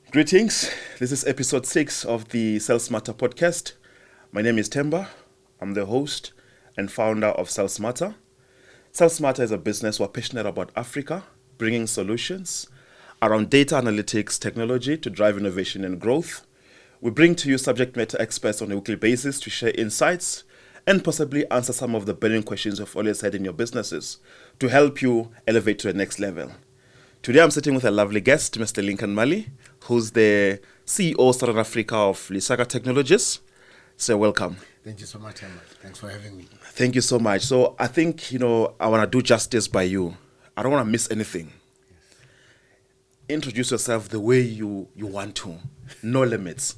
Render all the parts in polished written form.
Greetings. This is episode 6 of the Sales Matter podcast. My name is Themba. I'm the host and founder of Sales Matter. Sales Matter is a business we're passionate about Africa, bringing solutions around data analytics technology to drive innovation and growth. We bring to you subject matter experts on a weekly basis to share insights and possibly answer some of the burning questions you've always had in your businesses to help you elevate to the next level. Today I'm sitting with a lovely guest, Mr. Nkuna, who's the CEO Southern Africa of Lisaka Technologies. So welcome. Thank you so much, Emma. Thanks for having me. Thank you so much. So I think, I want to do justice by you. I don't want to miss anything. Yes. Introduce yourself the way you want to. No limits.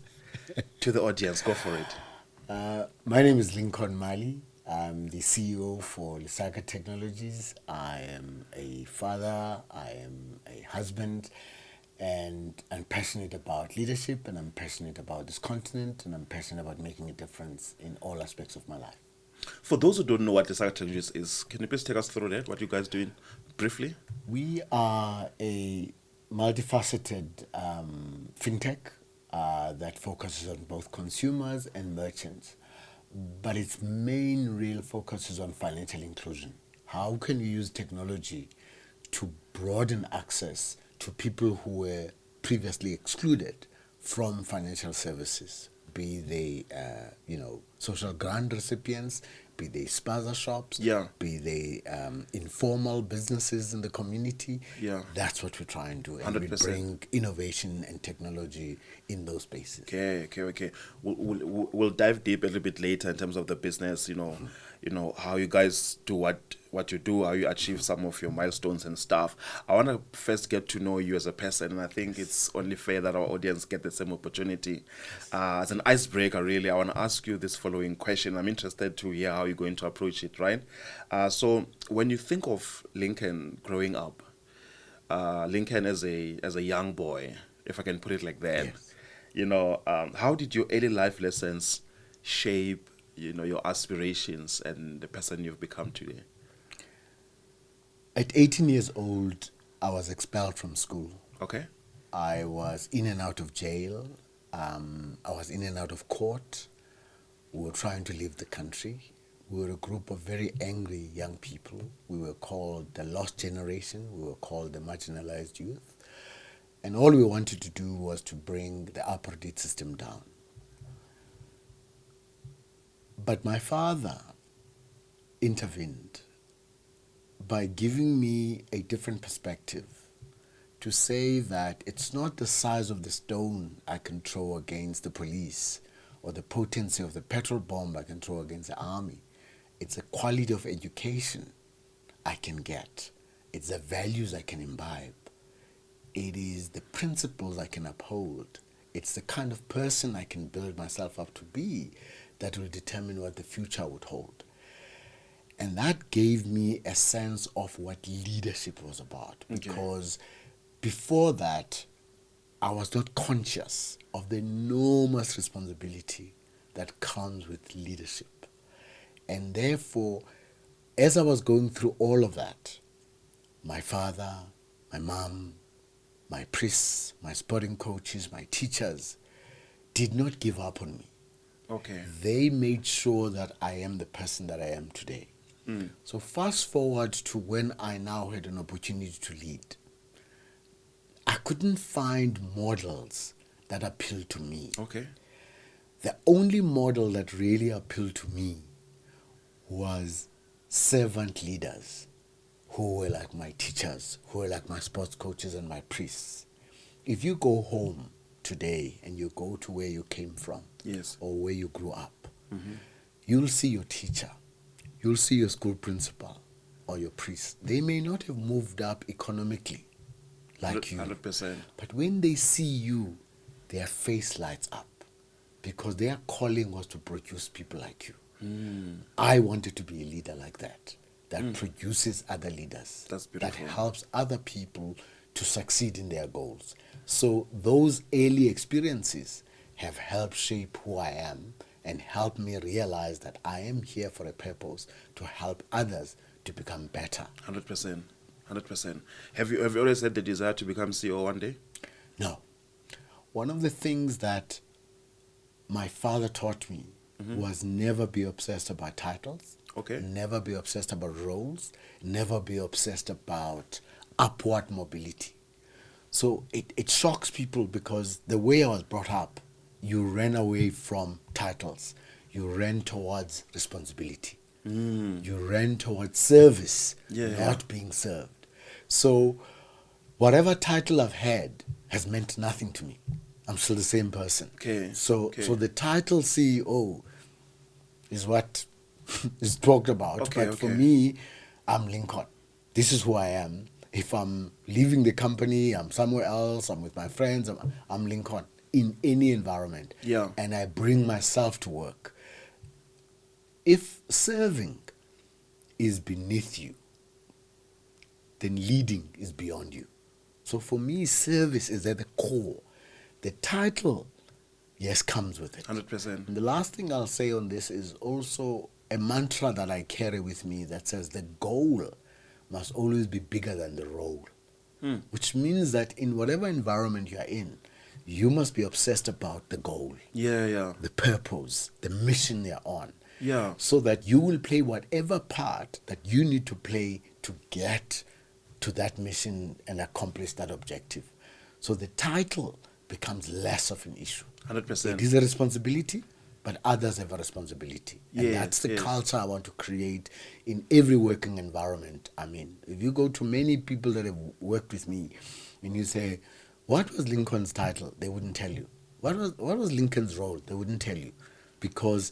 To the audience. Go for it. My name is Nkuna. I'm the CEO for Lisaka Technologies. I am a father, I am a husband, and I'm passionate about leadership, and I'm passionate about this continent, and I'm passionate about making a difference in all aspects of my life. For those who don't know what Lisaka Technologies is, can you please take us through that, what you guys doing briefly? We are a multifaceted fintech that focuses on both consumers and merchants. But its main real focus is on financial inclusion. How can you use technology to broaden access to people who were previously excluded from financial services, be they, social grant recipients, be they spaza shops, be they informal businesses in the community. Yeah. That's what we try and do. And 100%. we bring innovation and technology in those spaces. Okay. We'll dive deep a little bit later in terms of the business, how you guys do what you do, how you achieve some of your milestones and stuff. I want to first get to know you as a person, and I think it's only fair that our audience get the same opportunity. As an icebreaker, really, I want to ask you this following question. I'm interested to hear how you're going to approach it, right? So when you think of Lincoln growing up, Lincoln as a young boy, if I can put it like that, Yes. How did your early life lessons shape, your aspirations and the person you've become today? At 18 years old, I was expelled from school. Okay. I was in and out of jail. I was in and out of court. We were trying to leave the country. We were a group of very angry young people. We were called the lost generation. We were called the marginalized youth. And all we wanted to do was to bring the apartheid system down. But my father intervened by giving me a different perspective to say that it's not the size of the stone I can throw against the police or the potency of the petrol bomb I can throw against the army. It's the quality of education I can get. It's the values I can imbibe. It is the principles I can uphold. It's the kind of person I can build myself up to be that will determine what the future would hold. And that gave me a sense of what leadership was about. Because before that, I was not conscious of the enormous responsibility that comes with leadership. And therefore, as I was going through all of that, my father, my mom, my priests, my sporting coaches, my teachers did not give up on me. Okay. They made sure that I am the person that I am today. So fast forward to when I now had an opportunity to lead. I couldn't find models that appealed to me. Okay. The only model that really appealed to me was servant leaders who were like my teachers, who were like my sports coaches and my priests. If you go home today and you go to where you came from, Yes, or where you grew up, you'll see your teacher, you'll see your school principal or your priest. They may not have moved up economically like you, 100%. but when they see you, their face lights up because their calling was to produce people like you. I wanted to be a leader like that produces other leaders. That's That beautiful. helps other people to succeed in their goals. So those early experiences have helped shape who I am and helped me realize that I am here for a purpose to help others to become better. 100%. Have you always had the desire to become CEO one day? No. one of the things that my father taught me was never be obsessed about titles. Okay. Never be obsessed about roles. Never be obsessed about upward mobility. So it shocks people because the way I was brought up, you ran away from titles. You ran towards responsibility. You ran towards service, not being served. So whatever title I've had has meant nothing to me. I'm still the same person. Okay. So the title CEO is what is talked about. Okay, But for okay. me, I'm Lincoln. This is who I am. If I'm leaving the company, I'm somewhere else, I'm with my friends, I'm Lincoln in any environment. Yeah. And I bring myself to work. If serving is beneath you, then leading is beyond you. So for me, service is at the core. The title, yes, comes with it. 100%. And the last thing I'll say on this is also a mantra that I carry with me that says the goal must always be bigger than the role. Which means that in whatever environment you are in, you must be obsessed about the goal, Yeah. the purpose, the mission you're on. Yeah. So that you will play whatever part that you need to play to get to that mission and accomplish that objective. So the title becomes less of an issue. 100%. It is a responsibility, but others have a responsibility. And Yes, that's the yes. culture I want to create in every working environment I'm in. If you go to many people that have worked with me and you say, what was Lincoln's title? They wouldn't tell you. What was Lincoln's role? They wouldn't tell you. Because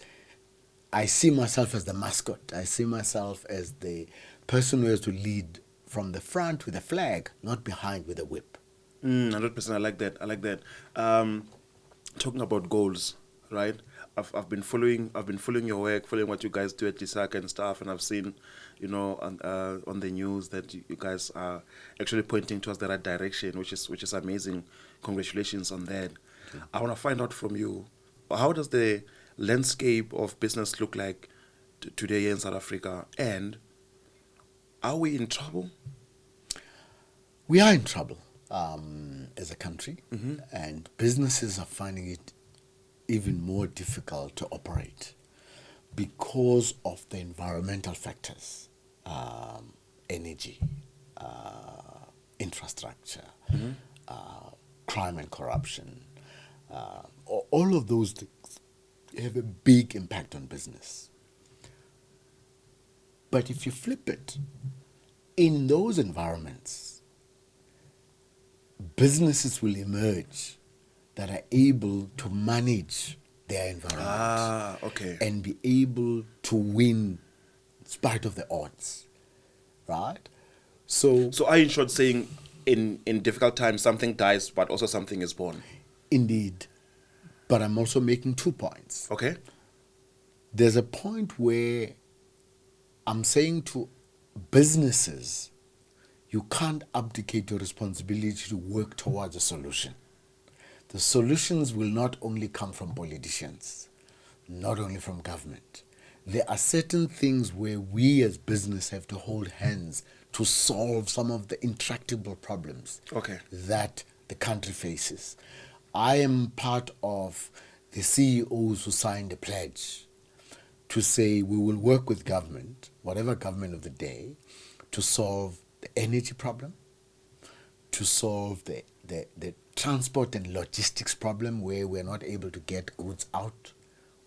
I see myself as the mascot. I see myself as the person who has to lead from the front with a flag, not behind with a whip. 100%. I like that. Talking about goals, right? I've been following your work, following what you guys do at Lisak and stuff, and I've seen, on the news that you guys are actually pointing towards the right direction, which is amazing. Congratulations on that. I want to find out from you, how does the landscape of business look like today here in South Africa, and are we in trouble? We are in trouble as a country, and businesses are finding it even more difficult to operate because of the environmental factors, energy, infrastructure, crime and corruption. All of those things have a big impact on business. But if you flip it, in those environments, businesses will emerge that are able to manage their environment Okay. and be able to win in spite of the odds, right? So are you in short saying in difficult times something dies, but also something is born? indeed, but I'm also making 2 points. Okay. There's a point where I'm saying to businesses, you can't abdicate your responsibility to work towards a solution. The solutions will not only come from politicians, not only from government. There are certain things where we as business have to hold hands to solve some of the intractable problems that the country faces. I am part of the CEOs who signed a pledge to say we will work with government, whatever government of the day, to solve the energy problem, to solve the transport and logistics problem where we're not able to get goods out,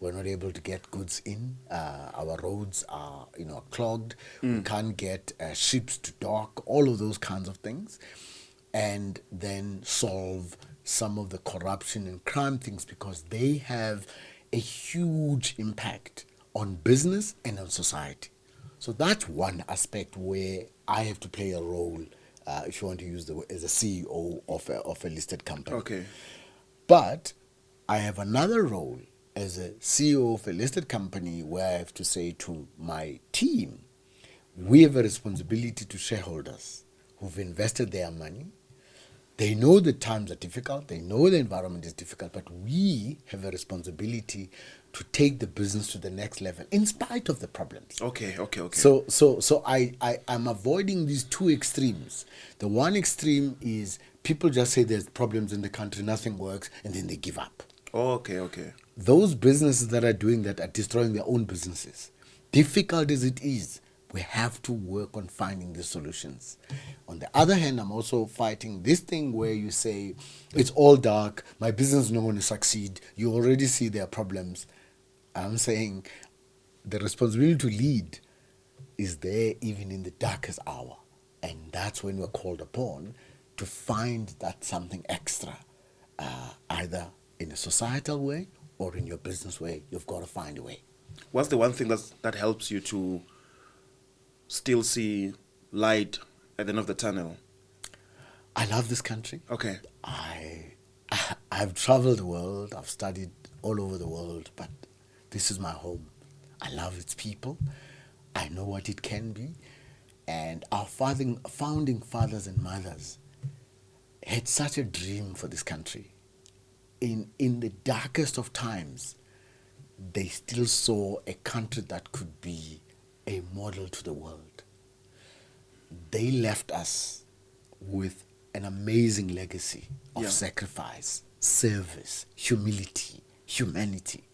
we're not able to get goods in, our roads are clogged, we can't get ships to dock, all of those kinds of things, and then solve some of the corruption and crime things because they have a huge impact on business and on society. So that's one aspect where I have to play a role, if you want to use the word, as a CEO of a listed company. Okay. But I have another role as a CEO of a listed company where I have to say to my team, we have a responsibility to shareholders who've invested their money. They know the times are difficult, they know the environment is difficult, but we have a responsibility to take the business to the next level in spite of the problems. Okay. So I'm avoiding these two extremes. The one extreme is people just say there's problems in the country, nothing works, and then they give up. Okay. Those businesses that are doing that are destroying their own businesses. Difficult as it is, we have to work on finding the solutions. On the other hand, I'm also fighting this thing where you say, it's all dark, my business is not going to succeed, you already see there are problems. I'm saying the responsibility to lead is there even in the darkest hour. And that's when we're called upon to find that something extra, either in a societal way or in your business way. You've got to find a way. What's the one thing that helps you to still see light at the end of the tunnel? I love this country. Okay. I've traveled the world. I've studied all over the world, but this is my home. I love its people. I know what it can be. And our founding fathers and mothers had such a dream for this country. In the darkest of times, they still saw a country that could be a model to the world. They left us with an amazing legacy of sacrifice, service, humility, humanity.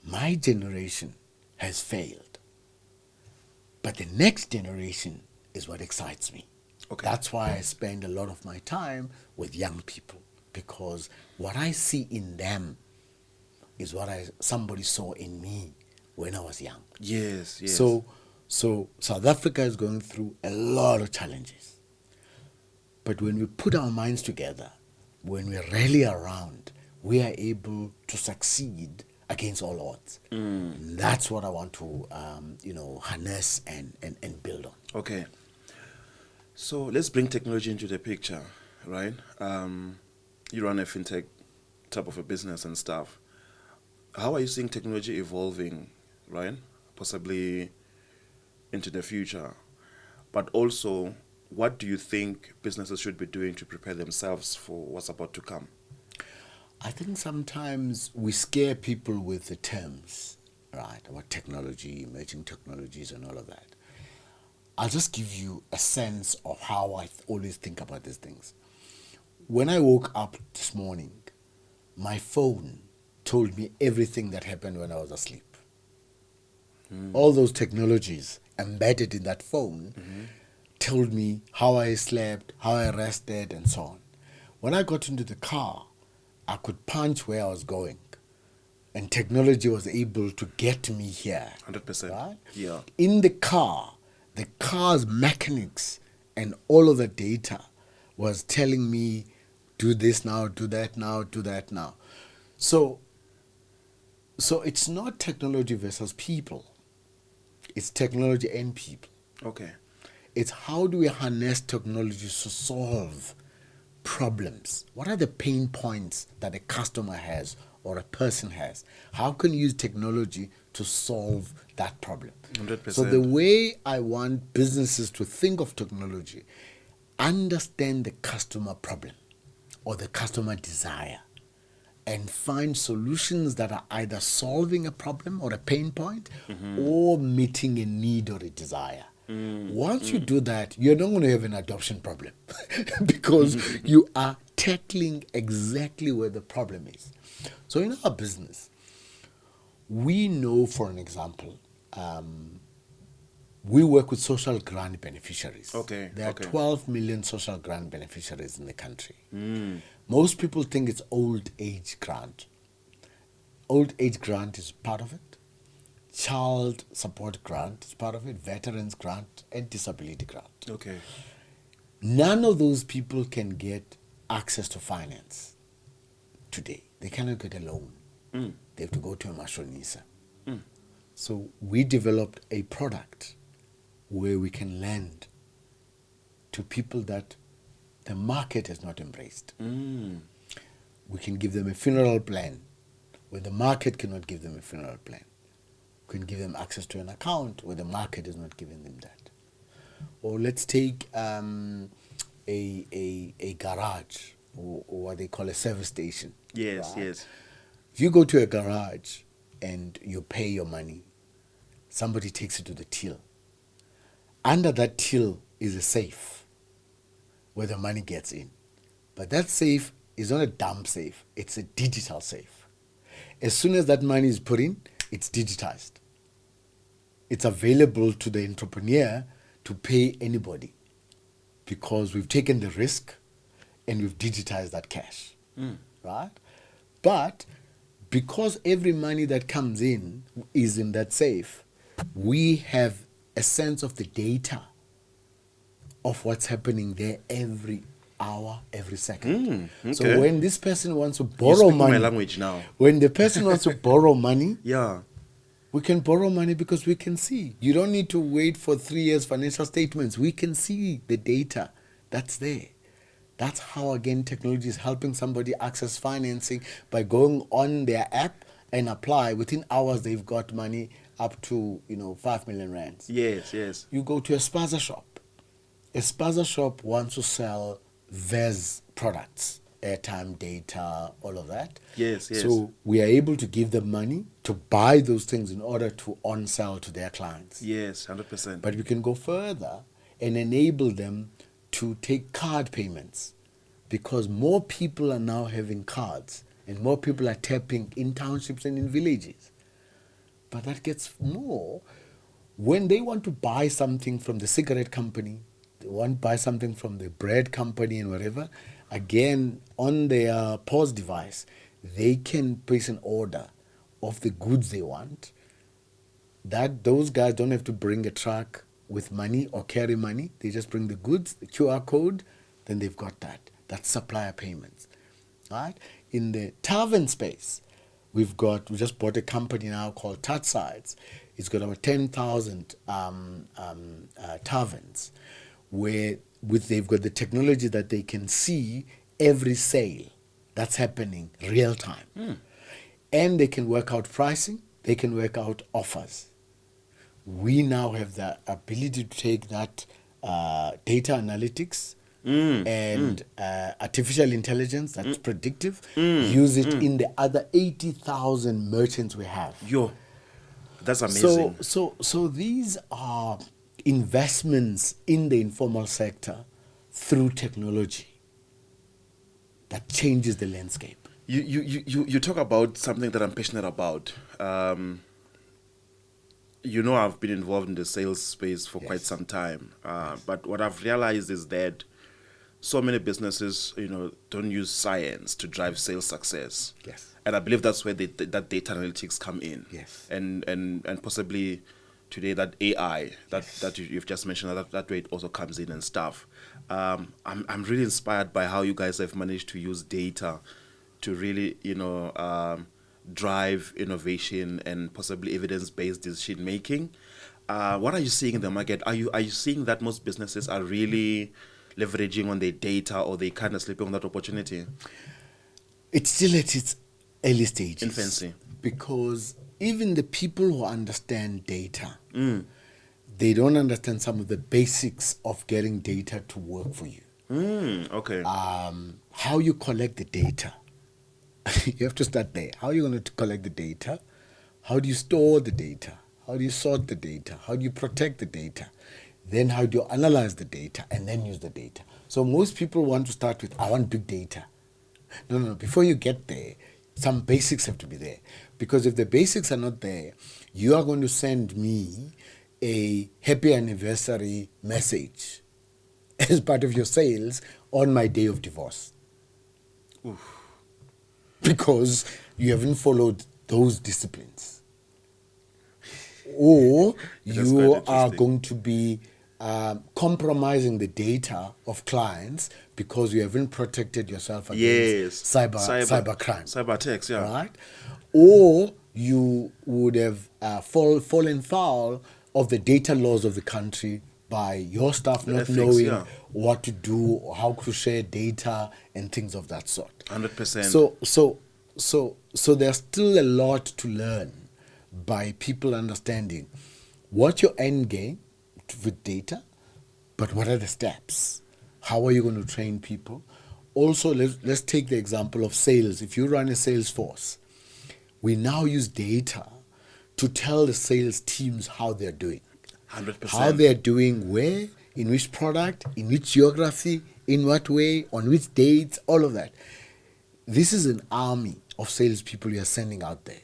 My generation has failed, but the next generation is what excites me. Okay. That's why I spend a lot of my time with young people, because what I see in them is what somebody saw in me when I was young. Yes. So South Africa is going through a lot of challenges. But when we put our minds together, when we rally around, we are able to succeed against all odds. That's what I want to, harness and build on. Okay. So let's bring technology into the picture, right? You run a fintech type of a business and stuff. How are you seeing technology evolving, right? Possibly into the future. But also, what do you think businesses should be doing to prepare themselves for what's about to come? I think sometimes we scare people with the terms, right, about technology, emerging technologies and all of that. I'll just give you a sense of how I always think about these things. When I woke up this morning, my phone told me everything that happened when I was asleep. All those technologies embedded in that phone told me how I slept, how I rested, and so on. When I got into the car, I could punch where I was going, and technology was able to get me here. 100%. Right? Yeah. In the car's mechanics and all of the data was telling me, do this now, do that now, do that now. So it's not technology versus people. It's technology and people. Okay. It's how do we harness technology to solve problems? What are the pain points that a customer has or a person has? How can you use technology to solve that problem? 100%. So the way I want businesses to think of technology, understand the customer problem or the customer desire, and find solutions that are either solving a problem or a pain point or meeting a need or a desire. Once you do that, you're not going to have an adoption problem because you are tackling exactly where the problem is. So in our business, we know, for an example, we work with social grant beneficiaries. Okay. There are 12 million social grant beneficiaries in the country. Most people think it's old age grant. Old age grant is part of it. Child support grant is part of it. Veterans grant and disability grant. Okay. None of those people can get access to finance today. They cannot get a loan. They have to go to a mashonisa. So we developed a product where we can lend to people that the market has not embraced. We can give them a funeral plan where the market cannot give them a funeral plan. We can give them access to an account where the market is not giving them that. Or let's take a garage or what they call a service station. Yes. If you go to a garage and you pay your money. Somebody takes it to the till. Under that till is a safe where the money gets in. But that safe is not a dump safe, it's a digital safe. As soon as that money is put in, it's digitized. It's available to the entrepreneur to pay anybody because we've taken the risk and we've digitized that cash, right? But because every money that comes in is in that safe, we have a sense of the data of what's happening there every hour, every second. Okay. So when this person wants to You're borrow speaking money, my language now. when the person wants to borrow money, Yeah. we can borrow money because we can see. You don't need to wait for 3 years financial statements. We can see the data that's there. That's how, again, technology is helping somebody access financing by going on their app and apply. Within hours, they've got money up to 5 million rands. Yes. You go to a spaza shop. A spaza shop wants to sell VES products, airtime, data, all of that. Yes. So we are able to give them money to buy those things in order to on-sell to their clients. Yes, 100%. But we can go further and enable them to take card payments because more people are now having cards and more people are tapping in townships and in villages. But that gets more. When they want to buy something from the cigarette company, they want to buy something from the bread company and whatever, again, on their POS device, they can place an order of the goods they want. That those guys don't have to bring a truck with money or carry money. They just bring the goods, the QR code, then they've got that. That's supplier payments. Right? In the tavern space, we just bought a company now called Tatsides. It's got about 10,000 taverns where they've got the technology that they can see every sale that's happening real time. And they can work out pricing, they can work out offers. We now have the ability to take that data analytics and artificial intelligence that's predictive, use it in the other 80,000 merchants we have. Yo, that's amazing. So these are investments in the informal sector through technology that changes the landscape. You talk about something that I'm passionate about. I've been involved in the sales space for quite some time. But what I've realized is that so many businesses, don't use science to drive sales success. Yes. And I believe that's where that data analytics come in. Yes. And possibly today that AI that you've just mentioned, that way it also comes in and stuff. I'm really inspired by how you guys have managed to use data to really, drive innovation and possibly evidence-based decision making. What are you seeing in the market? Are you seeing that most businesses are really leveraging on their data, or they kind of slipping on that opportunity? It's still at its early stages. Infancy. Because even the people who understand data, they don't understand some of the basics of getting data to work for you. Okay. How you collect the data. You have to start there. How are you going to collect the data? How do you store the data? How do you sort the data? How do you protect the data? Then how do you analyze the data and then use the data? So most people want to start with, I want big data. No. Before you get there, some basics have to be there. Because if the basics are not there, you are going to send me a happy anniversary message as part of your sales on my day of divorce. Oof. Because you haven't followed those disciplines. Or you are going to be compromising the data of clients because you haven't protected yourself against cyber crime. Cyber attacks, yeah. Right? Or you would have fallen foul of the data laws of the country by your staff not ethics, knowing what to do or how to share data and things of that sort. 100%. So there's still a lot to learn by people understanding what your end game with data, but what are the steps? How are you going to train people? Also, let's take the example of sales. If you run a sales force, We now use data to tell the sales teams how they're doing. 100%. How they're doing where, in which product, in which geography, in what way, on which dates, all of that. This is an army of salespeople you are sending out there.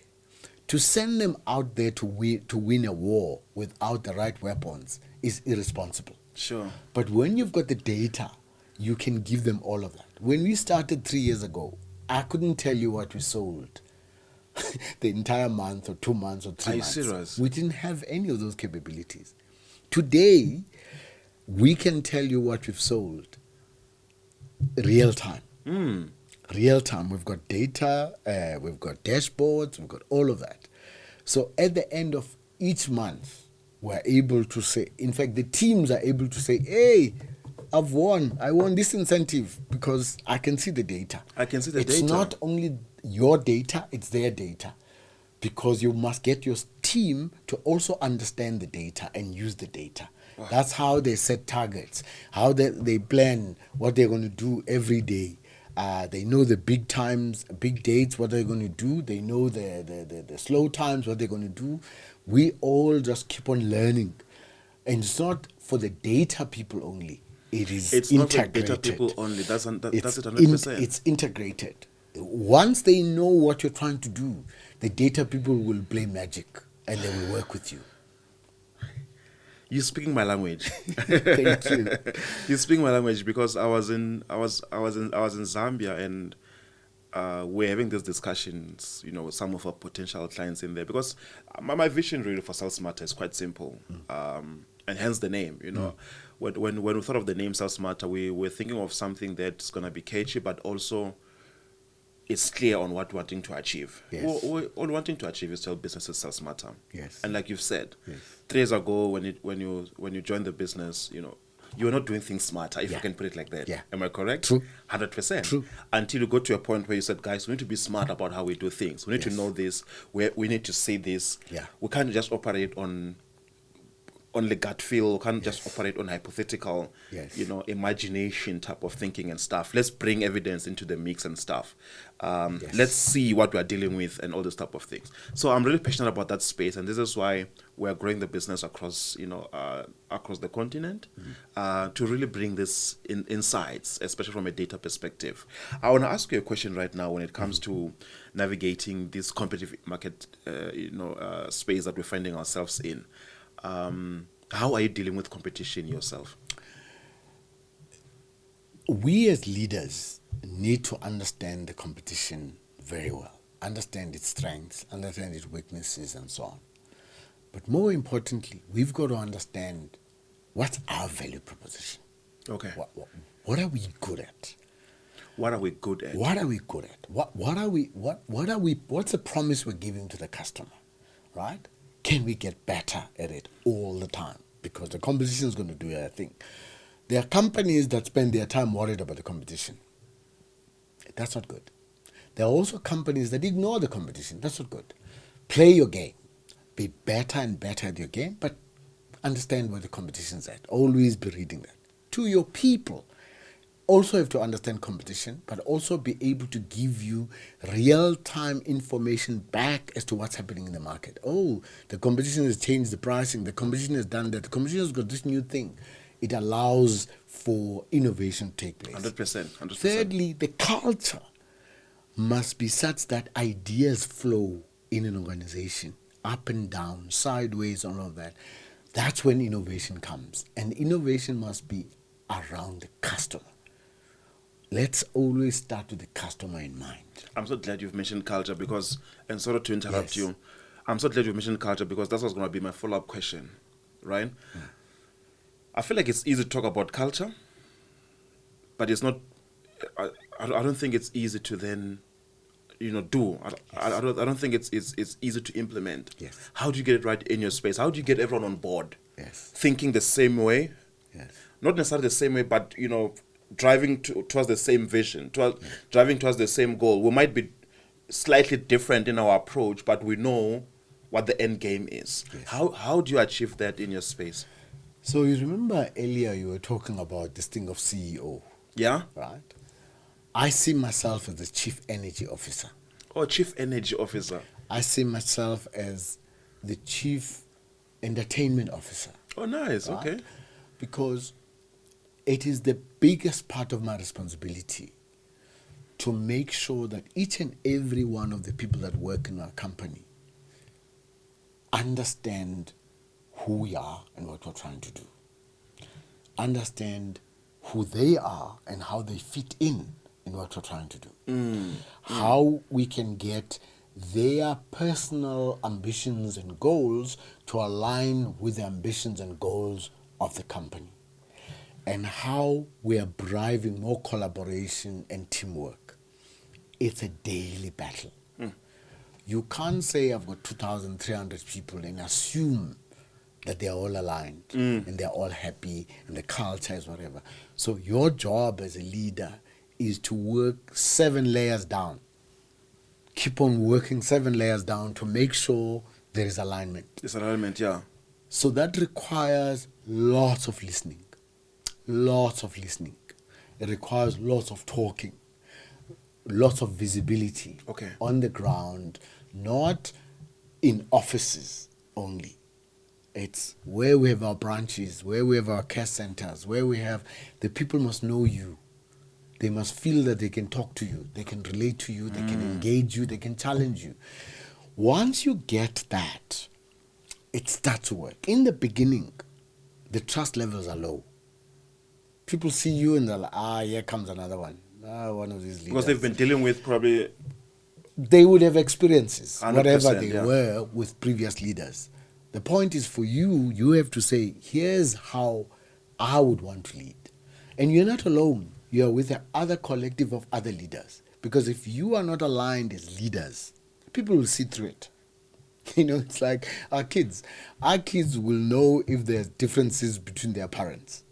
To send them out there to win a war without the right weapons is irresponsible. Sure. But when you've got the data, you can give them all of that. When we started 3 years ago, I couldn't tell you what we sold the entire month or 2 months or 3 months. Are you serious? We didn't have any of those capabilities. Today, we can tell you what we've sold real time. Real time. We've got data, we've got dashboards, we've got all of that. So at the end of each month, we're able to say, in fact, the teams are able to say, hey, I've won. I won this incentive because I can see the data. I can see the It's data. not only your data, it's their data. Because you must get your team to also understand the data and use the data. Wow. That's how they set targets, how they plan what they're going to do every day. They know the big times, big dates, what they're going to do. They know the slow times, what they're going to do. We all just keep on learning. And it's not for the data people only. It's not integrated. for data people only. That's it 100%. It's integrated. Once they know what you're trying to do, the data people will play magic and they will work with you. You're speaking my language. Thank you. You're speaking my language because I was in Zambia and we're having these discussions, with some of our potential clients in there because my vision really for Sales Matter is quite simple, and hence the name. When we thought of the name Sales Matter, we were thinking of something that's gonna be catchy, but also it's clear on what we're wanting to achieve. Yes. All wanting to achieve is to help businesses Sales Matter. Yes. And like you've said, Yes. 3 years ago when you joined the business, you were not doing things smarter, if Yeah. you can put it like that. Yeah. Am I correct? True. 100%. True. Until you got to a point where you said, guys, we need to be smart about how we do things. We need to Yes. know this. We need to see this. Yeah. We can't just operate on the gut feel. We can't just operate on hypothetical, Yes. imagination type of thinking and stuff. Let's bring evidence into the mix and stuff. Yes. Let's see what we are dealing with and all this type of things. So I'm really passionate about that space, and this is why we're growing the business across, across the continent, to really bring this insights, especially from a data perspective. I want to ask you a question right now when it comes to navigating this competitive market, space that we're finding ourselves in. How are you dealing with competition yourself? We as leaders need to understand the competition very well, understand its strengths, understand its weaknesses, and so on. But more importantly, we've got to understand what's our value proposition. Okay. What are we good at? What are we good at? What are we good at? What's the promise we're giving to the customer, right? Can we get better at it all the time? Because the competition is going to do their thing. There are companies that spend their time worried about the competition. That's not good. There are also companies that ignore the competition. That's not good. Play your game. Be better and better at your game, but understand where the competition is at. Always be reading that. To your people, also have to understand competition, but also be able to give you real-time information back as to what's happening in the market. Oh, the competition has changed the pricing. The competition has done that. The competition has got this new thing. It allows for innovation to take place. 100%. Thirdly, the culture must be such that ideas flow in an organization, up and down, sideways, all of that. That's when innovation comes. And innovation must be around the customer. Let's always start with the customer in mind. I'm so glad you've mentioned culture because, and sorry to interrupt Yes. you, I'm so glad you mentioned culture because that's what's going to be my follow-up question, right? I feel like it's easy to talk about culture, but it's not, I don't think it's easy to then, do. I don't think it's easy to implement. Yes. How do you get it right in your space? How do you get everyone on board? Yes. Thinking the same way? Yes. Not necessarily the same way, but, driving towards the same vision, driving towards the same goal. We might be slightly different in our approach, but we know what the end game is. Yes. How do you achieve that in your space? So you remember earlier you were talking about this thing of CEO, Yeah? right? I see myself as the Chief Energy Officer. Oh, Chief Energy Officer. I see myself as the chief entertainment officer. Oh, nice. Right? Okay. Because it is the biggest part of my responsibility to make sure that each and every one of the people that work in our company understand who we are and what we're trying to do. Understand who they are and how they fit in what we're trying to do. How we can get their personal ambitions and goals to align with the ambitions and goals of the company. And how we are driving more collaboration and teamwork. It's a daily battle. You can't say I've got 2,300 people and assume that they're all aligned and they're all happy and the culture is whatever. So your job as a leader is to work 7 layers down. Keep on working 7 layers down to make sure there is alignment. It's alignment, yeah. So that requires lots of listening. Lots of listening. It requires lots of talking. Lots of visibility on the ground, not in offices only. It's where we have our branches, where we have our care centers, where we have, the people must know you. They must feel that they can talk to you, they can relate to you, they can engage you, they can challenge you. Once you get that, it starts to work. In the beginning, the trust levels are low. People see you and they're like, here comes another one. One of these leaders. Because they've been dealing with probably... They would have experiences, whatever they yeah. were with previous leaders. The point is for you, you have to say, here's how I would want to lead. And you're not alone. You're with the other collective of other leaders. Because if you are not aligned as leaders, people will see through it. You know, it's like our kids. Our kids will know if there's differences between their parents.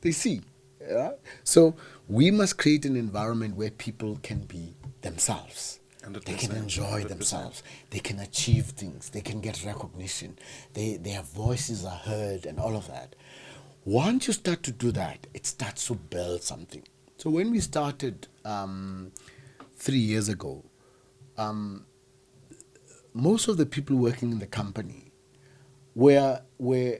They see. Yeah? So we must create an environment where people can be themselves. 100%, They can enjoy 100%. themselves. They can achieve things. They can get recognition. Their voices are heard and all of that. Once you start to do that, it starts to build something. So when we started 3 years ago, most of the people working in the company were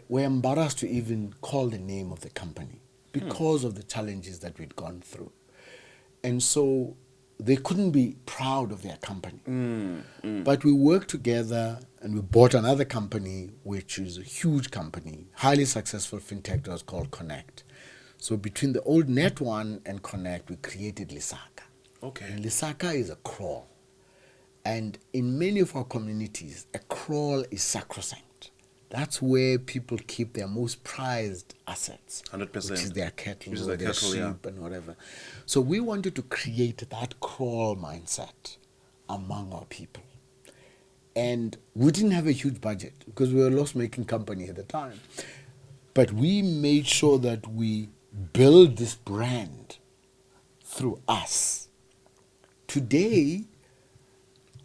embarrassed to even call the name of the company because of the challenges that we'd gone through. And so they couldn't be proud of their company. But we worked together and we bought another company, which is a huge company, highly successful fintech that was called Connect. So between the old Net1 and Connect, we created Lisaka. Okay. And Lisaka is a crawl. And in many of our communities, a crawl is sacrosanct. That's where people keep their most prized assets. 100%. Which is their cattle, Which is or their their cattle, sheep, yeah. and whatever. So we wanted to create that crawl mindset among our people. And we didn't have a huge budget because we were a loss-making company at the time. But we made sure that we build this brand through us. Today,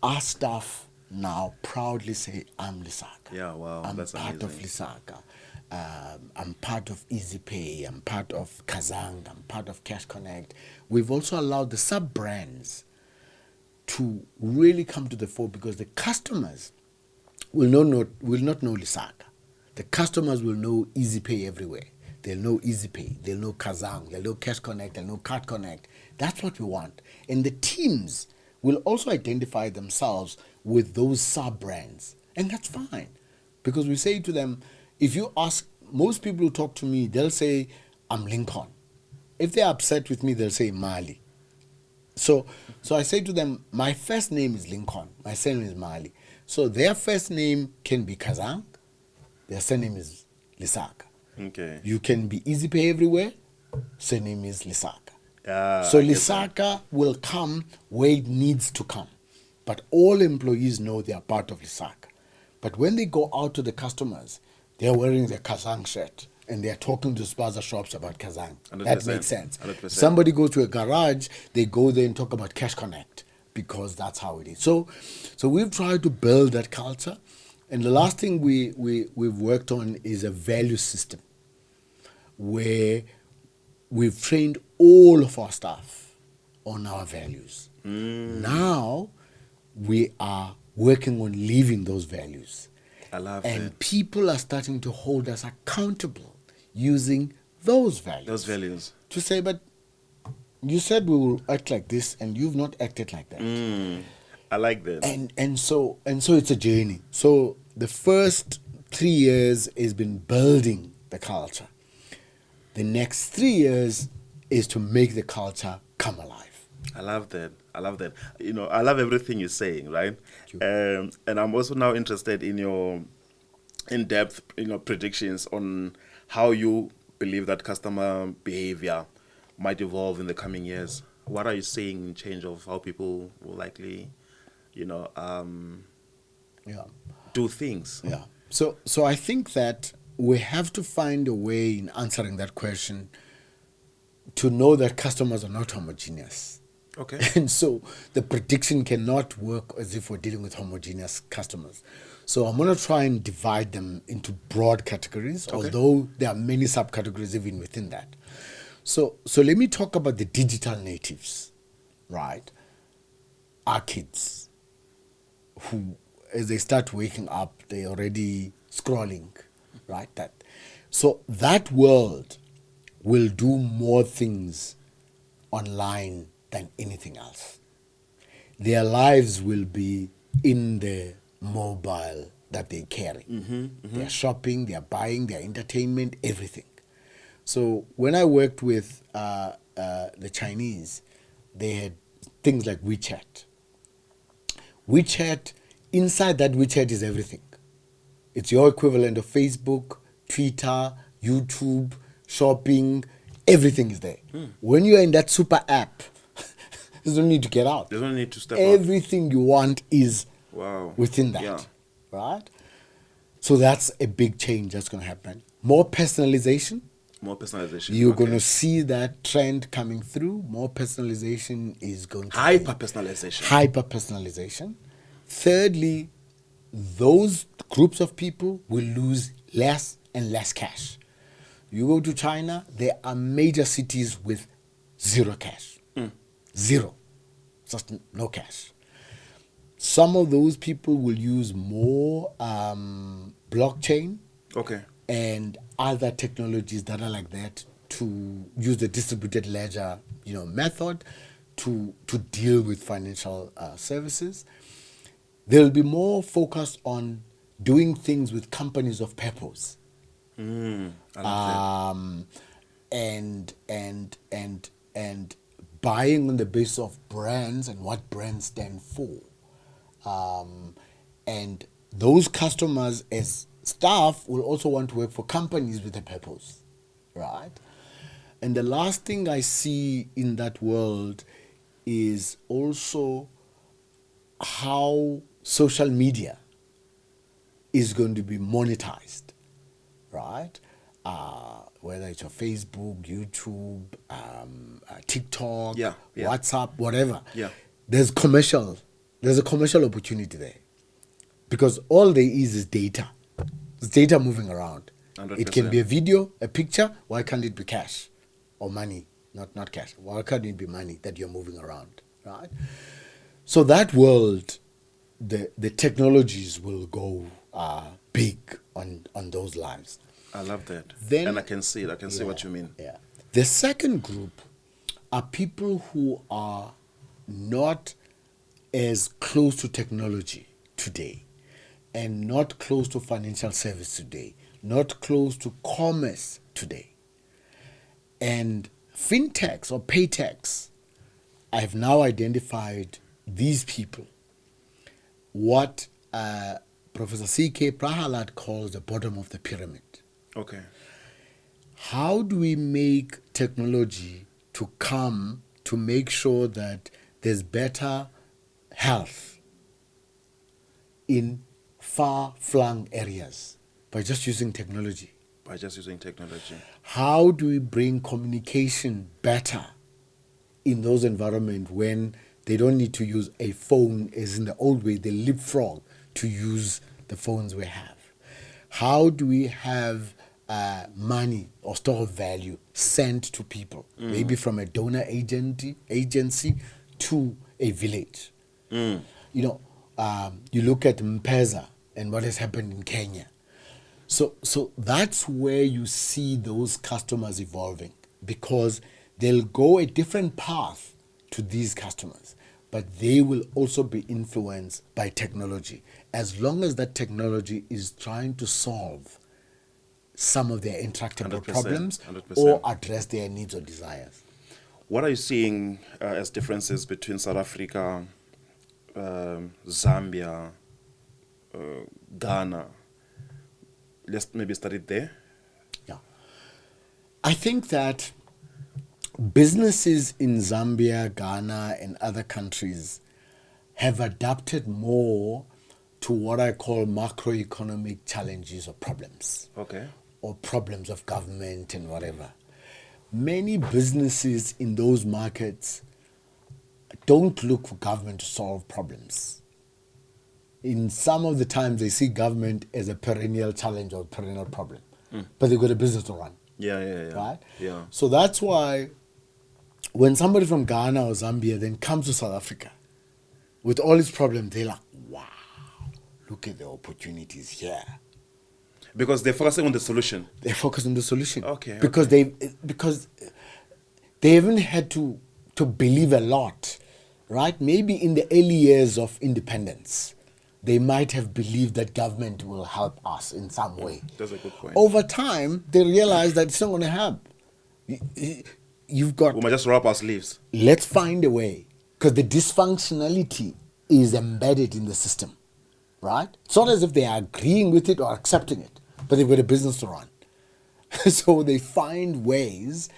our staff now proudly say, I'm Lisaka. Yeah, wow, I'm that's part amazing. of Lisaka. I'm part of EasyPay. I'm part of Kazang. I'm part of Cash Connect. We've also allowed the sub-brands to really come to the fore because the customers will not know Lisaka. The customers will know EasyPay everywhere. They'll know EasyPay. They'll know Kazang. They'll know Cash Connect. They'll know Card Connect. That's what we want. And the teams will also identify themselves with those sub-brands. And that's fine. Because we say to them, if you ask, most people who talk to me, they'll say, I'm Lincoln. If they're upset with me, they'll say Mali. So I say to them, my first name is Lincoln. My surname is Mali. So their first name can be Kazang. Their surname is Lisaka. Okay. You can be EasyPay everywhere. Surname is Lisaka. So So Lisaka will come where it needs to come. But all employees know they are part of Lisaka. But when they go out to the customers, they're wearing their Kazang shirt and they're talking to spaza shops about Kazang. 100%. That makes sense. 100%. Somebody goes to a garage, they go there and talk about Cash Connect because that's how it is. So we've tried to build that culture. And the last thing we've worked on is a value system where we've trained all of our staff on our values. Now we are working on living those values. I love And that. people are starting to hold us accountable using those values. Those values. To say, but you said we will act like this, and you've not acted like that. I like that. And so it's a journey. So the first 3 years has been building the culture. The next 3 years is to make the culture come alive. I love that. I love that. You know, I love everything you're saying, right? Thank you. And I'm also now interested in your in-depth, predictions on how you believe that customer behavior might evolve in the coming years. What are you seeing in change of how people will likely, Yeah. do things? Yeah. So I think that we have to find a way in answering that question to know that customers are not homogeneous. Okay. And so the prediction cannot work as if we're dealing with homogeneous customers. So I'm going to try and divide them into broad categories, although there are many subcategories even within that. So let me talk about the digital natives, right? Our kids who, as they start waking up, they're already scrolling, right? So that world will do more things online than anything else. Their lives will be in the mobile that they carry. They're shopping, they're buying, their entertainment, everything. So when I worked with the Chinese, they had things like WeChat. WeChat, inside that WeChat is everything. It's your equivalent of Facebook, Twitter, YouTube, shopping, everything is there. When you're in that super app, there's no need to get out. There's no need to step out. Everything you want is within that, Yeah. right? So that's a big change that's going to happen. More personalization. More personalization. You're Okay. going to see that trend coming through. More personalization is going to Hyper-personalization. Hyper-personalization. Thirdly, those groups of people will lose less and less cash. You go to China, there are major cities with zero cash. Zero. Just no cash. Some of those people will use more blockchain Okay. and other technologies that are like that to use the distributed ledger, method to deal with financial services. They'll be more focused on doing things with companies of purpose. I love And buying on the basis of brands and what brands stand for. And those customers as staff will also want to work for companies with a purpose, right? And the last thing I see in that world is also how social media is going to be monetized, right? Whether it's your Facebook, YouTube, TikTok, Yeah. WhatsApp, whatever. Yeah. There's a commercial opportunity there. Because all there is data. It's data moving around. 100%. It can be a video, a picture. Why can't it be cash or money? Not cash. Why can't it be money that you're moving around, right? So that world, the technologies will go big on those lives. I love that. Then- and I can see it. I can see what you mean. Yeah. The second group are people who are not as close to technology today and not close to financial service today, not close to commerce today. And fintechs or paytechs, I've now identified these people, what Professor C.K. Prahalad calls the bottom of the pyramid. Okay. How do we make technology to come to make sure that there's better health in far-flung areas by just using technology? By just using technology. How do we bring communication better in those environments when they don't need to use a phone as in the old way, they leapfrog to use the phones we have? How do we have money or store of value sent to people, maybe from a donor agency to a village? You look at M-Pesa and what has happened in Kenya. So that's where you see those customers evolving, because they'll go a different path to these customers, but they will also be influenced by technology, as long as that technology is trying to solve some of their intractable 100%, problems 100%. or address their needs or desires. What are you seeing as differences between South Africa, Zambia, Ghana? Let's maybe start it there. Yeah. I think that businesses in Zambia, Ghana, and other countries have adapted more to what I call macroeconomic challenges or problems. Okay. Or problems of government and whatever. Many businesses in those markets don't look for government to solve problems. In some of the times, they see government as a perennial challenge or perennial problem, but they've got a business to run. Yeah. Right? Yeah. So that's why when somebody from Ghana or Zambia then comes to South Africa with all its problems, they're like, wow, look at the opportunities here. Because they're focusing on the solution. They focus on the solution. Okay. Because they haven't had to believe a lot, right? Maybe in the early years of independence, they might have believed that government will help us in some way. That's a good point. Over time, they realize that it's not going to help. You've got... We might just roll up our sleeves. Let's find a way, because the dysfunctionality is embedded in the system, right? It's not as if they are agreeing with it or accepting it, but they've got a business to run. So they find ways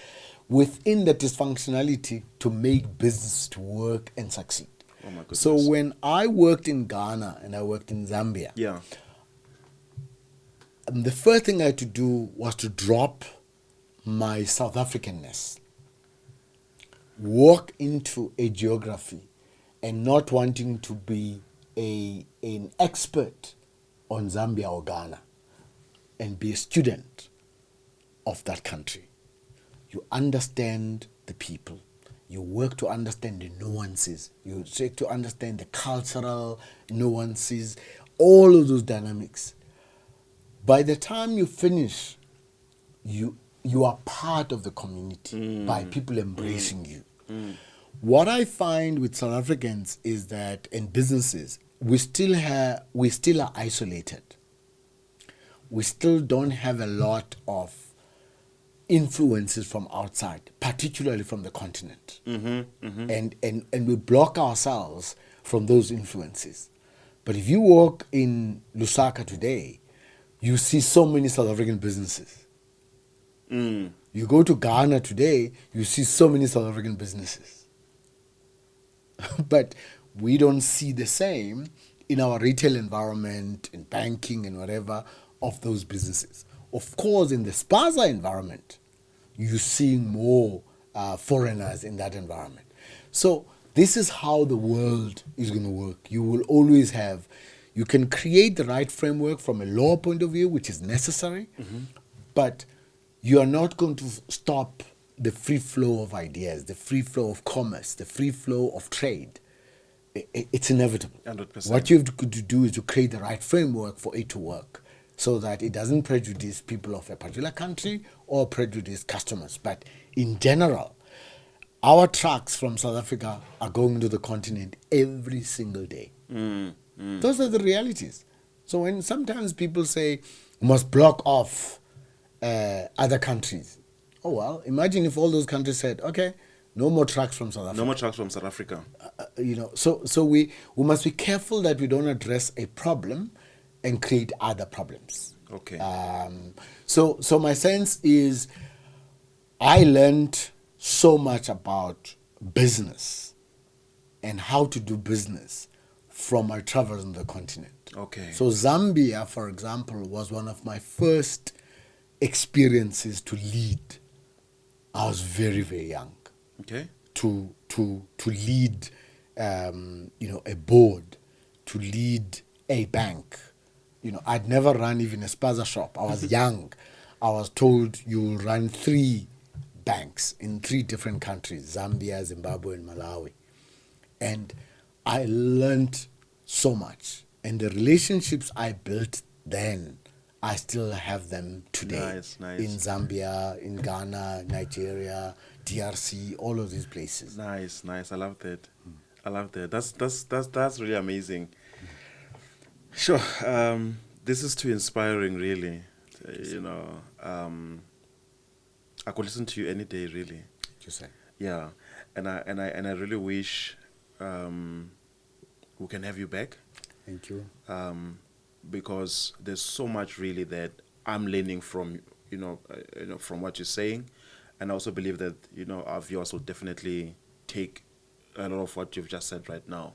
within that dysfunctionality to make business to work and succeed. Oh my goodness. So when I worked in Ghana and I worked in Zambia, Yeah. The first thing I had to do was to drop my South Africanness, walk into a geography and not wanting to be an expert on Zambia or Ghana, and be a student of that country. You understand the people. You work to understand the nuances. You try to understand the cultural nuances, all of those dynamics. By the time you finish, you are part of the community by people embracing you. What I find with South Africans is that in businesses, we still are isolated. We still don't have a lot of influences from outside, particularly from the continent. And we block ourselves from those influences. But if you walk in Lusaka today, you see so many South African businesses. You go to Ghana today, you see so many South African businesses. But we don't see the same in our retail environment, in banking and whatever, of those businesses. Of course, in the spaza environment, you're seeing more foreigners in that environment. So this is how the world is going to work. You will always have, you can create the right framework from a law point of view, which is necessary, but you are not going to stop the free flow of ideas, the free flow of commerce, the free flow of trade. It's inevitable. 100%. What you have to do is to create the right framework for it to work, so that it doesn't prejudice people of a particular country or prejudice customers. But in general, our trucks from South Africa are going to the continent every single day. Those are the realities. So when sometimes people say, we must block off other countries. Oh, well, imagine if all those countries said, okay, no more trucks from South Africa. No more trucks from South Africa. So we must be careful that we don't address a problem and create other problems. Okay. So my sense is, I learned so much about business and how to do business from my travels on the continent. Okay. So Zambia, for example, was one of my first experiences to lead. I was very, very young. Okay. To lead, a board, to lead a bank. I'd never run even a spaza shop. I was young. I was told you will run 3 banks in 3 different countries, Zambia, Zimbabwe, and Malawi. And I learned so much. And the relationships I built then, I still have them today. Nice. In Zambia, in Ghana, Nigeria, DRC, all of these places. Nice. I love that. I love that. That's really amazing. Sure. This is too inspiring, really. I could listen to you any day, really. You say. Yeah, and I really wish we can have you back. Thank you. Because there's so much really that I'm learning from from what you're saying, and I also believe that our viewers will definitely take a lot of what you've just said right now.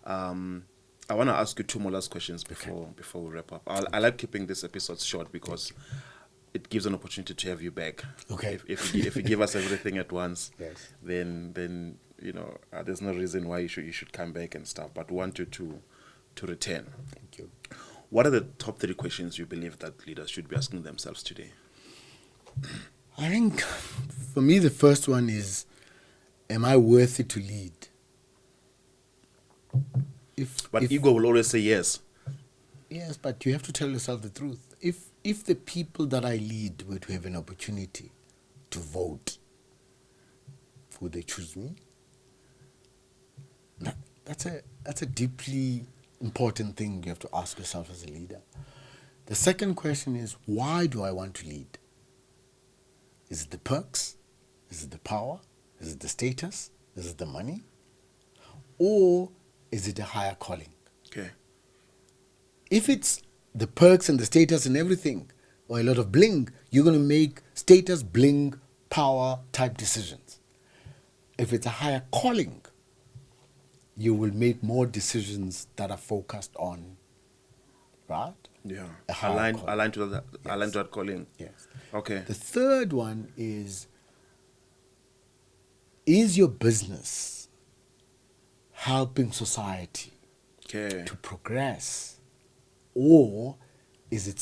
I want to ask you two more last questions before we wrap up. I like keeping this episode short because it gives an opportunity to have you back. Okay. If you give us everything at once, Yes. then there's no reason why you should come back and stuff. But we want you to return. Thank you. What are the top 3 questions you believe that leaders should be asking themselves today? I think for me the first one is, am I worthy to lead? But ego will always say yes. Yes, but you have to tell yourself the truth. If the people that I lead were to have an opportunity to vote, would they choose me? That's a deeply important thing you have to ask yourself as a leader. The second question is, why do I want to lead? Is it the perks? Is it the power? Is it the status? Is it the money? Or is it a higher calling? Okay. If it's the perks and the status and everything, or a lot of bling, you're going to make status, bling, power type decisions. If it's a higher calling, you will make more decisions that are focused on, right? Yeah. A higher calling. Aligned to that calling. Yes. Okay. The third one is your business helping society Okay. to progress, or is it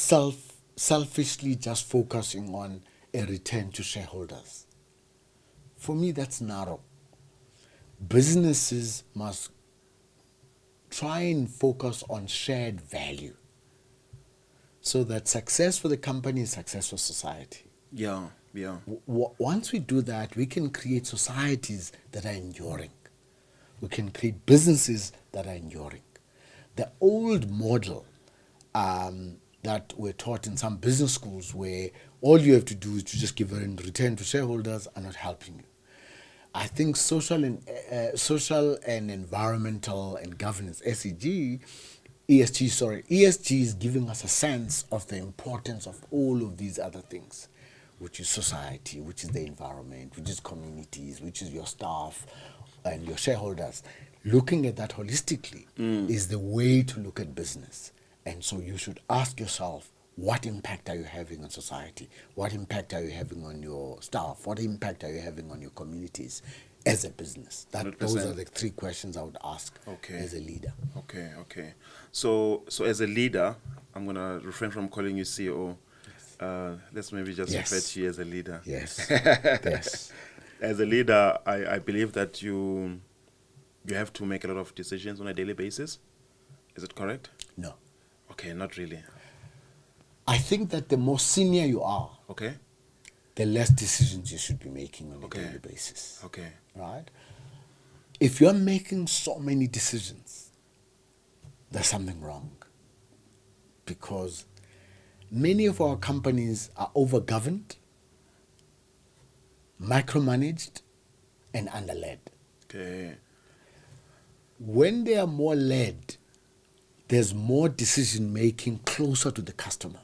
selfishly just focusing on a return to shareholders? For me, that's narrow. Businesses must try and focus on shared value so that success for the company is success for society. Yeah. Once we do that, we can create societies that are enduring. We can create businesses that are enduring. The old model that we're taught in some business schools, where all you have to do is to just give a return to shareholders, are not helping you. I think social and environmental and governance, ESG is giving us a sense of the importance of all of these other things, which is society, which is the environment, which is communities, which is your staff and your shareholders. Looking at that holistically is the way to look at business. And so you should ask yourself, what impact are you having on society? What impact are you having on your staff? What impact are you having on your communities as a business? Those are the 3 questions I would ask as a leader. Okay. So as a leader, I'm going to refrain from calling you CEO. Yes. Let's maybe just refer to you as a leader. Yes. Yes. As a leader, I believe that you have to make a lot of decisions on a daily basis. Is it correct? No. Okay, not really. I think that the more senior you are, the less decisions you should be making on a daily basis. Okay. Right? If you're making so many decisions, there's something wrong. Because many of our companies are over-governed, micromanaged, and under-led. Okay. When they are more led, there's more decision-making closer to the customer.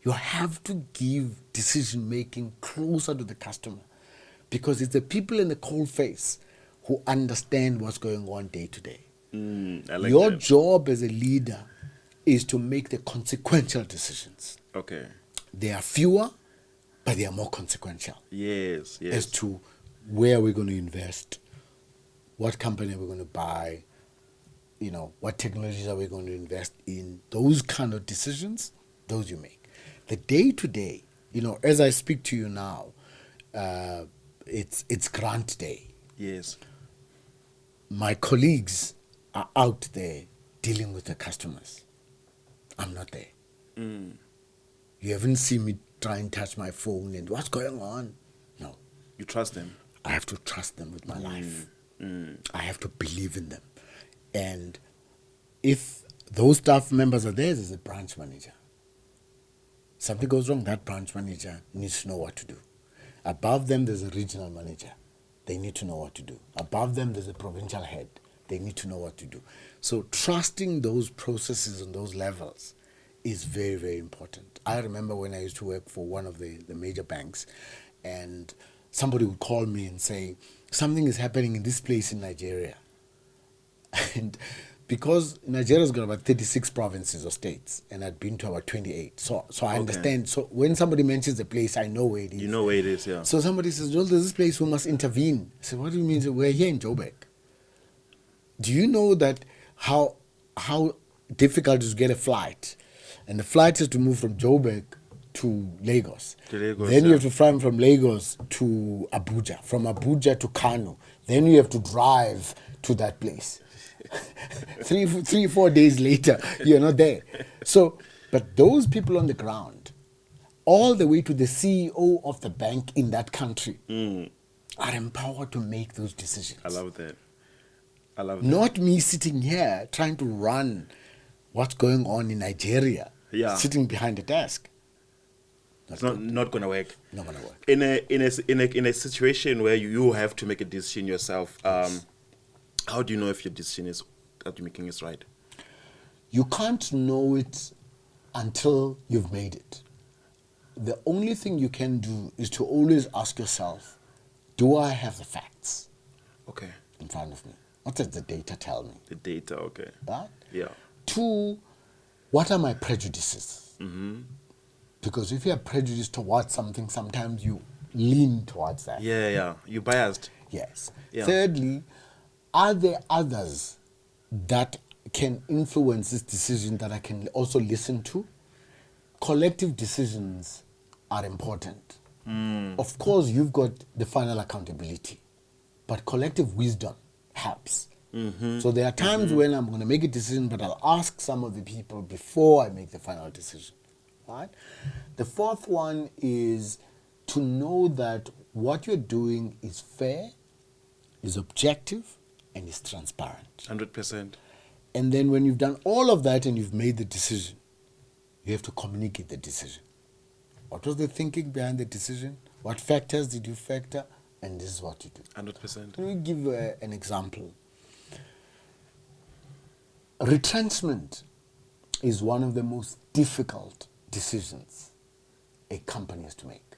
You have to give decision-making closer to the customer, because it's the people in the cold face who understand what's going on day to day. Your job as a leader is to make the consequential decisions. Okay. They are fewer, but they are more consequential. Yes. As to where we're going to invest, what company we're going to buy, what technologies are we going to invest in. Those kind of decisions, those you make. The day-to-day, as I speak to you now, it's grant day. Yes. My colleagues are out there dealing with the customers. I'm not there. You haven't seen me try and touch my phone and what's going on. No. You trust them. I have to trust them with my life. I have to believe in them. And if those staff members are there, there's a branch manager. Something goes wrong, that branch manager needs to know what to do. Above them, there's a regional manager. They need to know what to do. Above them, there's a provincial head. They need to know what to do. So trusting those processes and those levels is very, very important. I remember when I used to work for one of the major banks, and somebody would call me and say, something is happening in this place in Nigeria. And because Nigeria's got about 36 provinces or states, and I'd been to about 28. So I understand. So when somebody mentions a place, I know where it is. You know where it is, yeah. So somebody says, Joel, there's this place, we must intervene. I said, what do you mean? We're here in Joburg. Do you know that how difficult it is to get a flight? And the flight is to move from Joburg to Lagos. Then you have to fly from Lagos to Abuja. From Abuja to Kano. Then you have to drive to that place. 3-4 days later, you're not there. So, but those people on the ground, all the way to the CEO of the bank in that country, are empowered to make those decisions. I love that. I love that. Not me sitting here trying to run what's going on in Nigeria, sitting behind a desk. It's not going to work. Not going to work. In a situation where you have to make a decision yourself, how do you know if your decision that you're making is right? You can't know it until you've made it. The only thing you can do is to always ask yourself, do I have the facts in front of me? What does the data tell me? The data, okay. Right? Yeah. 2, what are my prejudices? Because if you are prejudiced towards something, sometimes you lean towards that. Yeah. You're biased. Yes. Yeah. Thirdly, are there others that can influence this decision that I can also listen to? Collective decisions are important. Of course, you've got the final accountability, but collective wisdom helps. So there are times when I'm going to make a decision, but I'll ask some of the people before I make the final decision. Right? The fourth one is to know that what you're doing is fair, is objective, and is transparent. 100%. And then when you've done all of that and you've made the decision, you have to communicate the decision. What was the thinking behind the decision? What factors did you factor? And this is what you do. 100%. Let me give an example. Retrenchment is one of the most difficult decisions a company has to make.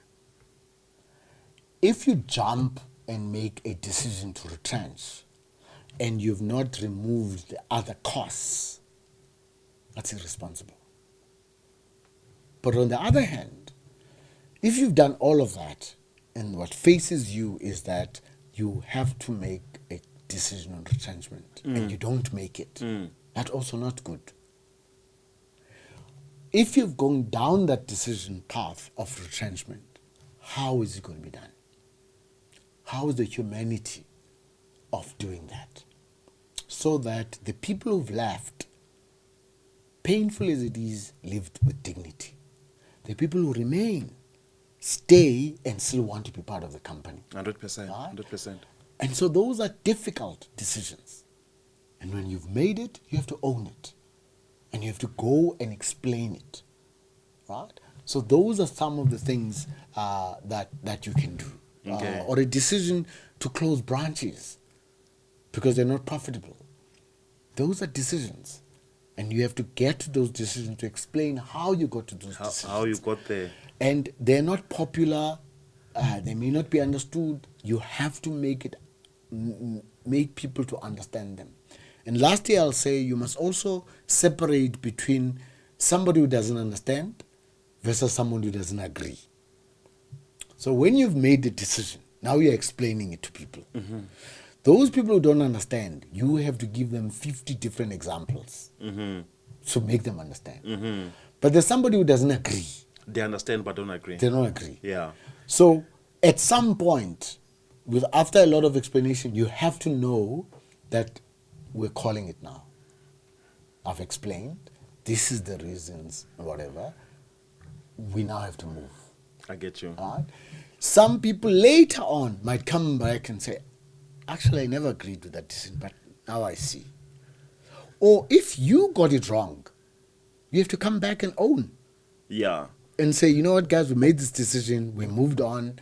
If you jump and make a decision to retrench and you've not removed the other costs, that's irresponsible. But on the other hand, if you've done all of that and what faces you is that you have to make a decision on retrenchment and you don't make it, that's also not good. If you've gone down that decision path of retrenchment, how is it going to be done? How is the humanity of doing that? So that the people who've left, painful as it is, lived with dignity. The people who remain stay and still want to be part of the company. 100%. Right? 100%. And so those are difficult decisions. And when you've made it, you have to own it. And you have to go and explain it. Right? So those are some of the things that you can do. Okay. Or a decision to close branches because they're not profitable. Those are decisions. And you have to get to those decisions to explain how you got to those decisions. How you got there. And they're not popular. They may not be understood. You have to make people to understand them. And lastly, I'll say you must also separate between somebody who doesn't understand versus someone who doesn't agree. So when you've made the decision, now you're explaining it to people. Those people who don't understand, you have to give them 50 different examples to make them understand. But there's somebody who doesn't agree. They understand but don't agree. They don't agree. Yeah. So at some point, after a lot of explanation, you have to know that we're calling it now. I've explained. This is the reasons, whatever. We now have to move. I get you. All right? Some people later on might come back and say, actually, I never agreed with that decision, but now I see. Or if you got it wrong, you have to come back and own. Yeah. And say, you know what, guys, we made this decision, we moved on,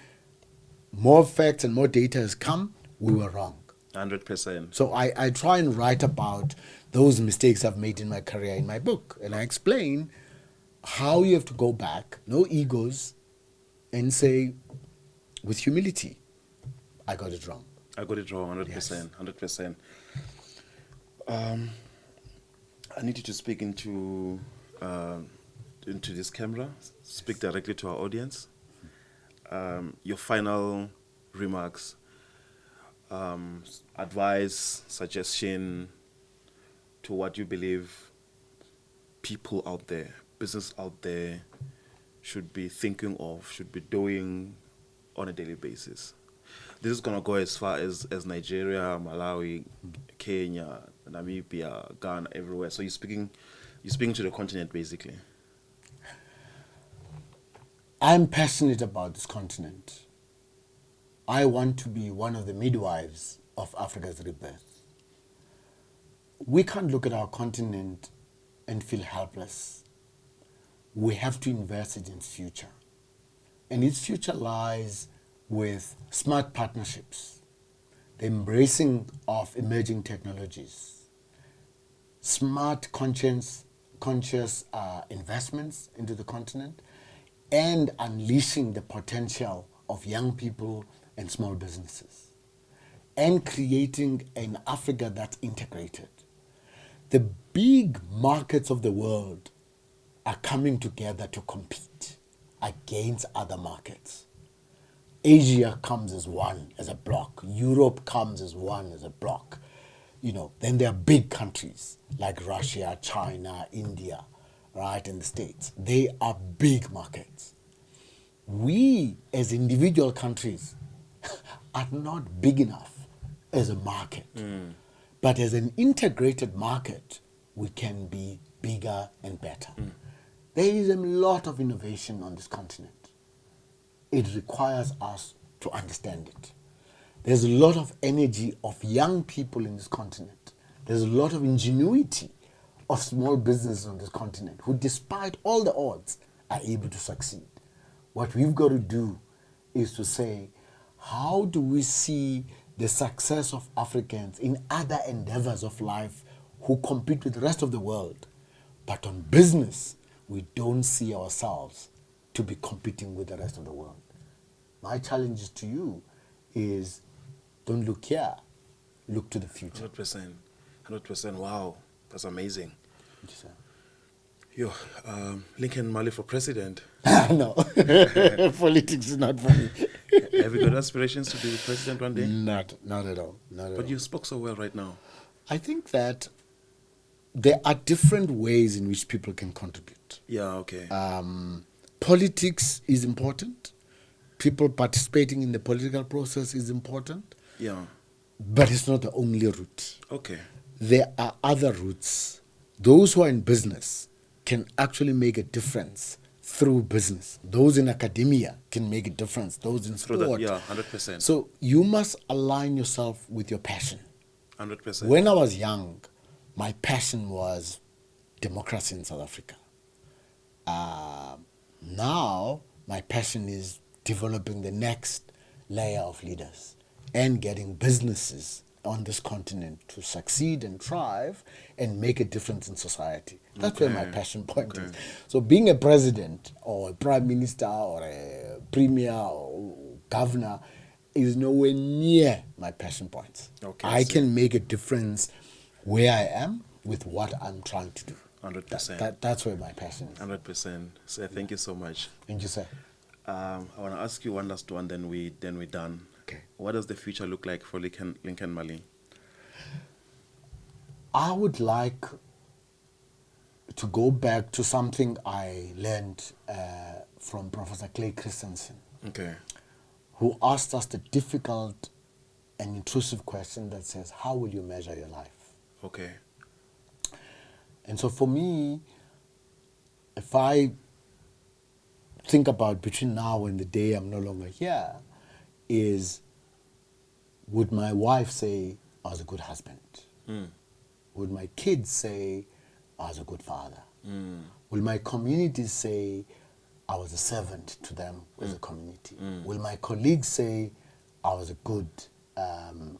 more facts and more data has come, we were wrong. 100%. So I try and write about those mistakes I've made in my career in my book. And I explain how you have to go back, no egos, and say, with humility, I got it wrong. I got it wrong, 100%. Yes. 100%. I need you to speak into this camera, speak directly to our audience. Your final remarks, advice, suggestion to what you believe people out there, business out there should be thinking of, should be doing on a daily basis. This is going to go as far as Nigeria, Malawi, Kenya, Namibia, Ghana, everywhere. So you're speaking to the continent, basically. I'm passionate about this continent. I want to be one of the midwives of Africa's rebirth. We can't look at our continent and feel helpless. We have to invest in its future. And its future lies with smart partnerships, the embracing of emerging technologies, smart, conscious investments into the continent, and unleashing the potential of young people and small businesses, and creating an Africa that's integrated. The big markets of the world are coming together to compete against other markets. Asia comes as one, as a block. Europe comes as one, as a block. Then there are big countries like Russia, China, India, right, and the States. They are big markets. We, as individual countries, are not big enough as a market. But as an integrated market, we can be bigger and better. There is a lot of innovation on this continent. It requires us to understand it. There's a lot of energy of young people in this continent. There's a lot of ingenuity of small businesses on this continent who, despite all the odds, are able to succeed. What we've got to do is to say, how do we see the success of Africans in other endeavors of life who compete with the rest of the world? But on business, we don't see ourselves to be competing with the rest of the world. My challenge to you is, don't look here, look to the future. 100%. 100%. Wow, that's amazing. Thank you, sir. Yo, Lincoln Mali for president. No, politics is not for me. Have you got aspirations to be president one day? Not at all. But you spoke so well right now. I think that there are different ways in which people can contribute. Yeah, okay. Politics is important. People participating in the political process is important. Yeah. But it's not the only route. Okay. There are other routes. Those who are in business can actually make a difference through business. Those in academia can make a difference. Those in sport. Yeah, 100%. So you must align yourself with your passion. 100%. When I was young, my passion was democracy in South Africa. Now, my passion is developing the next layer of leaders and getting businesses on this continent to succeed and thrive and make a difference in society. That's where my passion point is. So being a president or a prime minister or a premier or governor is nowhere near my passion points. Okay, I can make a difference where I am with what I'm trying to do. 100%. That's where my passion is. 100%. So thank you so much. Thank you, sir. I want to ask you one last one, then we're done. Okay. What does the future look like for Lincoln Mali? I would like to go back to something I learned from Professor Clay Christensen, Okay. who asked us the difficult and intrusive question that says, how will you measure your life? Okay. And so for me, if I think about between now and the day I'm no longer here, is would my wife say I was a good husband? Would my kids say I was a good father? Will my community say I was a servant to them as a community? Will my colleagues say I was a good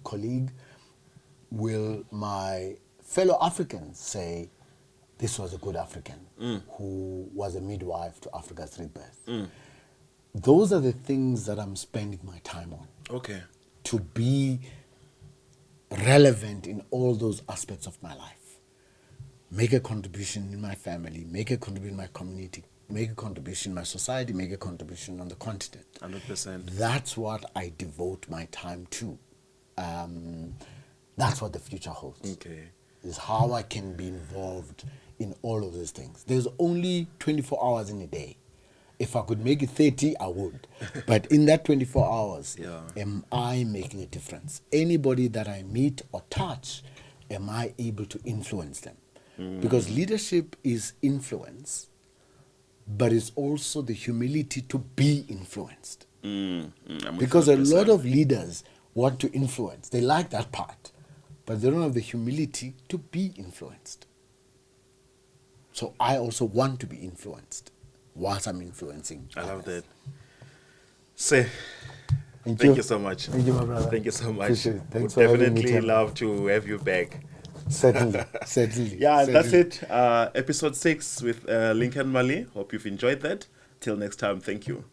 colleague? Will my fellow Africans say this was a good African who was a midwife to Africa's rebirth? Those are the things that I'm spending my time on. Okay. To be relevant in all those aspects of my life. Make a contribution in my family, make a contribution in my community, make a contribution in my society, make a contribution on the continent. 100%. That's what I devote my time to. That's what the future holds. Okay. Is how I can be involved in all of those things. There's only 24 hours in a day. If I could make it 30, I would. But in that 24 hours, am I making a difference? Anybody that I meet or touch, am I able to influence them? Because leadership is influence, but it's also the humility to be influenced. Because a lot of leaders want to influence. They like that part, but they don't have the humility to be influenced. So I also want to be influenced whilst I'm influencing I love others. that. Say, thank you so much. Thank you, my brother. Thank you so much. Appreciate it. Thanks Would for having me, definitely Tim. love to have you back. Certainly, certainly. Yeah, certainly. that's it. Episode 6 with Lincoln Mali. Hope you've enjoyed that. Till next time, thank you.